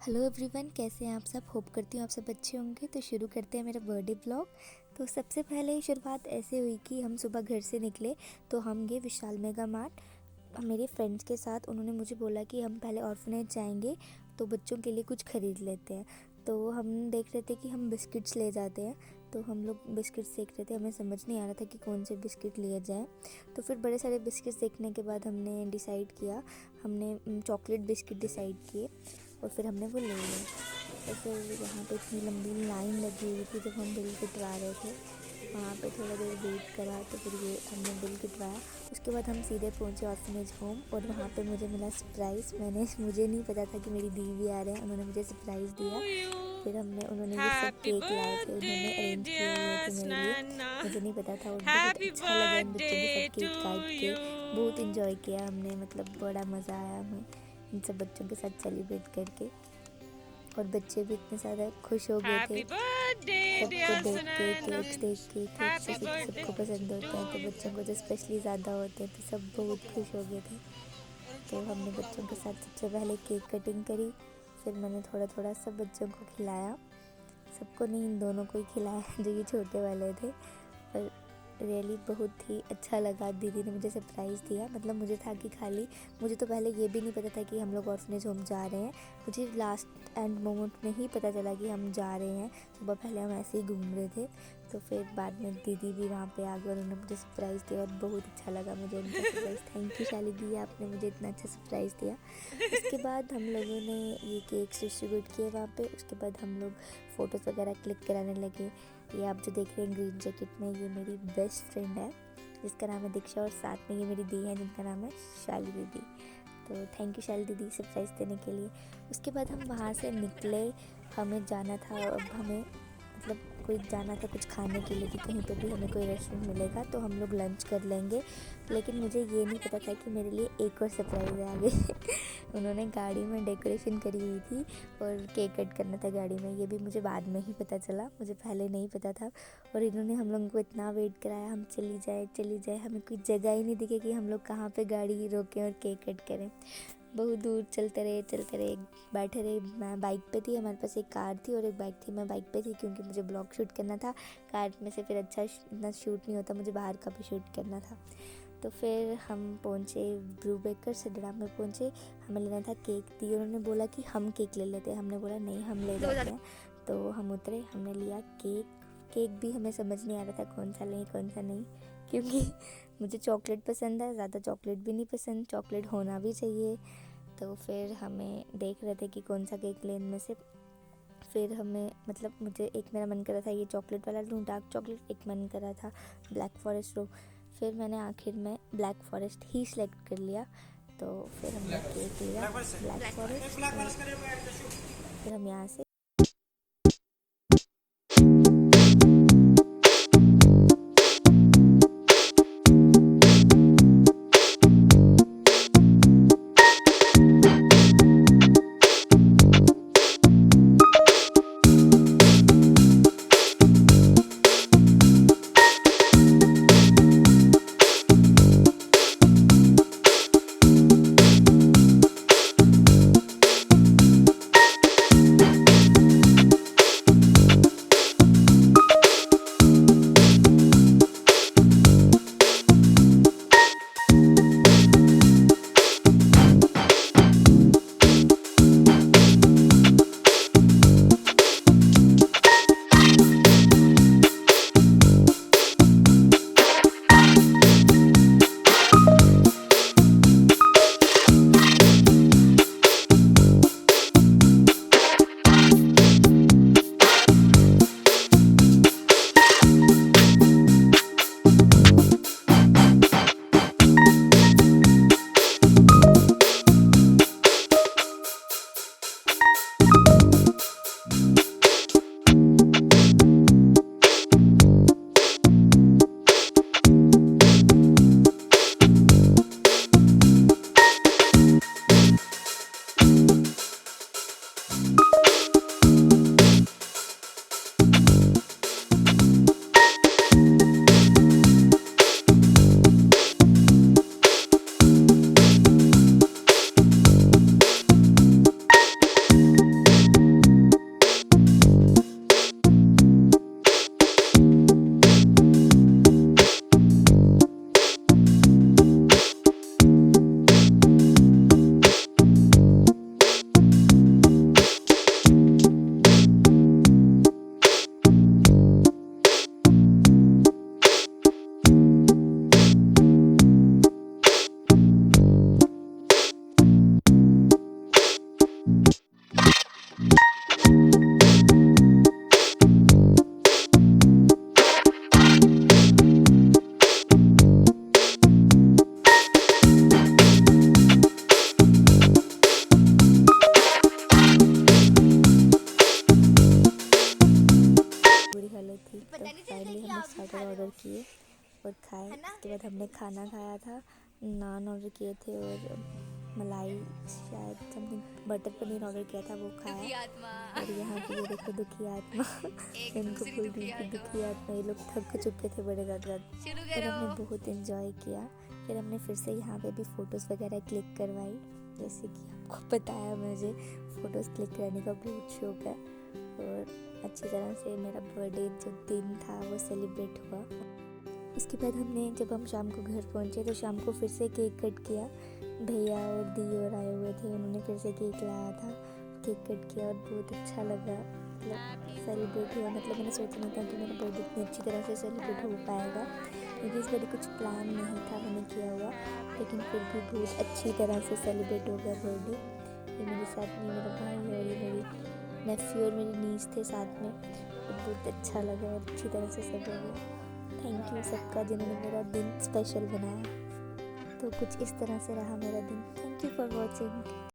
Hello everyone, कैसे हैं आप सब। होप करती हूँ आप सब अच्छे होंगे। तो शुरू करते हैं मेरा बर्थडे ब्लॉग। तो सबसे पहले शुरुआत ऐसे हुई कि हम सुबह घर से निकले तो हम गए विशाल मेगा मार्ट मेरे फ्रेंड्स के साथ। उन्होंने मुझे बोला कि हम पहले ऑर्फनेज जाएंगे तो बच्चों के लिए कुछ ख़रीद लेते हैं। तो हम देख रहे थे कि हम बिस्किट्स ले जाते हैं। तो हम लोग बिस्किट्स देख रहे थे, हमें समझ नहीं आ रहा था कि कौन से बिस्किट लिए जाएं। तो फिर बड़े सारे बिस्किट्स देखने के बाद हमने डिसाइड किया, हमने चॉकलेट बिस्किट डिसाइड किए और फिर हमने वो ले लिए। और फिर वहाँ पे इतनी लंबी लाइन लगी हुई थी जब हम बिल कटवा रहे थे। वहाँ पे थोड़ा देर वेट करा तो फिर ये हमने बिल कटवाया। उसके बाद हम सीधे पहुँचे ऑर्फनेज होम और वहाँ पे मुझे मिला सरप्राइज़। मुझे नहीं पता था कि मेरी दीदी आ रहे हैं, उन्होंने मुझे सरप्राइज़ दिया। फिर उन्होंने ये सब केक लाए थे, उन्होंने अरेंज किए हुए थे मेरे लिए, मुझे नहीं पता था। और बहुत अच्छा लगा इन बच्चों के साथ केक काट के, बहुत इंजॉय किया हमने। मतलब बड़ा मज़ा आया हमें इन सब बच्चों के साथ सेलिब्रेट करके। और बच्चे भी इतने ज़्यादा खुश हो गए थे सबको देख के, केक्स देख के। केक्स जैसे कि सबको पसंद होते हैं तो बच्चों को तो स्पेशली ज़्यादा होते हैं, तो सब बहुत खुश हो गए थे। तो हमने बच्चों के साथ सबसे पहले केक कटिंग करी, फिर मैंने थोड़ा थोड़ा सब बच्चों को खिलाया। सबको नहीं, इन दोनों को ही खिलाया जो ये छोटे वाले थे। पर रियली बहुत ही अच्छा लगा, दीदी ने मुझे सरप्राइज़ दिया। मतलब मुझे था कि खाली, मुझे तो पहले ये भी नहीं पता था कि हम लोग ऑर्फनेज होम जा रहे हैं। मुझे लास्ट एंड मोमेंट में ही पता चला कि हम जा रहे हैं। सुबह पहले हम ऐसे ही घूम रहे थे, तो फिर बाद में दीदी भी वहाँ पे आ गई और उन्होंने मुझे सरप्राइज़ दिया और बहुत अच्छा लगा मुझे उनका सरप्राइज़। थैंक यू शाली दी, आपने मुझे इतना अच्छा सरप्राइज़ दिया। उसके बाद हम लोगों ने ये केक्स डिस्ट्रीब्यूट किए वहाँ पे। उसके बाद हम लोग फ़ोटोज़ वगैरह क्लिक कराने लगे। ये आप जो देख रहे हैं ग्रीन जैकेट में, ये मेरी बेस्ट फ्रेंड है जिसका नाम है दीक्षा, और साथ में ये मेरी दी है जिनका नाम है शाली दीदी। तो थैंक यू शाली दीदी सरप्राइज़ देने के लिए। उसके बाद हम वहाँ से निकले, हमें जाना था, अब हमें मतलब कोई जाना था कुछ खाने के लिए कि कहीं पर भी हमें कोई रेस्टोरेंट मिलेगा तो हम लोग लंच कर लेंगे। लेकिन मुझे ये नहीं पता था कि मेरे लिए एक और सरप्राइज़ है आगे। उन्होंने गाड़ी में डेकोरेशन करी हुई थी और केक कट करना था गाड़ी में। ये भी मुझे बाद में ही पता चला, मुझे पहले नहीं पता था। और इन्होंने हम लोगों को इतना वेट कराया, हम चली जाए, हमें कोई जगह ही नहीं दिखे कि हम लोग कहाँ पे गाड़ी रोकें और केक कट करें। बहुत दूर चलते रहे, बैठे रहे। मैं बाइक पे थी, हमारे पास एक कार थी और एक बाइक थी। मैं बाइक पे थी क्योंकि मुझे ब्लॉग शूट करना था। कार में से फिर अच्छा इतना शूट नहीं होता, मुझे बाहर का भी शूट करना था। तो फिर हम पहुँचे ब्रू बेकर सडरा में पहुँचे। हमें लेना था केक। दी उन्होंने बोला कि हम केक ले लेते हैं, हमने बोला नहीं हम ले जाते हैं। तो हम उतरे, हमने लिया केक भी हमें समझ नहीं आ रहा था कौन सा लें कौन सा नहीं, क्योंकि मुझे चॉकलेट पसंद है, ज़्यादा चॉकलेट भी नहीं पसंद, चॉकलेट होना भी चाहिए। तो फिर हमें देख रहे थे कि कौन सा केक लें इनमें से। फिर हमें मतलब मुझे एक, मेरा मन कर रहा था ये चॉकलेट वाला लूँ, डार्क चॉकलेट। एक मन कर रहा था ब्लैक फॉरेस्ट लूँ। फिर मैंने आखिर में ब्लैक फॉरेस्ट ही सिलेक्ट कर लिया। तो फिर हमने केक लिया ब्लैक फॉरेस्ट। फिर हम यहाँ से किए और खाए। उसके बाद हमने खाना खाया था, नान ऑर्डर किए थे और मलाई शायद समथिंग बटर पनीर ऑर्डर किया था, वो खाया। और यहाँ पे ये देखो दुखी आत्मा इनको बोल रही थी दुखी आत्मा, ये लोग थक चुके थे बड़े ज़्यादा। फिर हमने बहुत इन्जॉय किया। फिर हमने फिर से यहाँ पे भी फ़ोटोज़ वगैरह क्लिक करवाई। जैसे कि आपको पता है मुझे फ़ोटोज़ क्लिक करने का बहुत शौक है। और अच्छी तरह से मेरा बर्थडे जो दिन था वो सेलिब्रेट हुआ। उसके बाद हमने जब हम शाम को घर पहुँचे तो शाम को फिर से केक कट किया। भैया और दी और आए हुए थे, उन्होंने फिर से केक लाया था, केक कट किया और बहुत अच्छा लगा। मतलब सेलिब्रेट हुआ, मतलब मैंने सोचा नहीं था कि मेरा बर्थडे इतनी अच्छी तरह से सेलिब्रेट हो पाएगा, क्योंकि इस बार कुछ प्लान नहीं था मैंने किया हुआ, लेकिन फिर भी बहुत अच्छी तरह से सेलिब्रेट हो गया बर्थडे। ये मेरे साथ में मेरा भाई और ये मेरी नेफ्यू और मेरी नीस थे साथ में। बहुत अच्छा लगा और अच्छी तरह से सब हो गया। थैंक यू सबका जिन्होंने मेरा दिन स्पेशल बनाया। तो कुछ इस तरह से रहा मेरा दिन। Thank you for watching.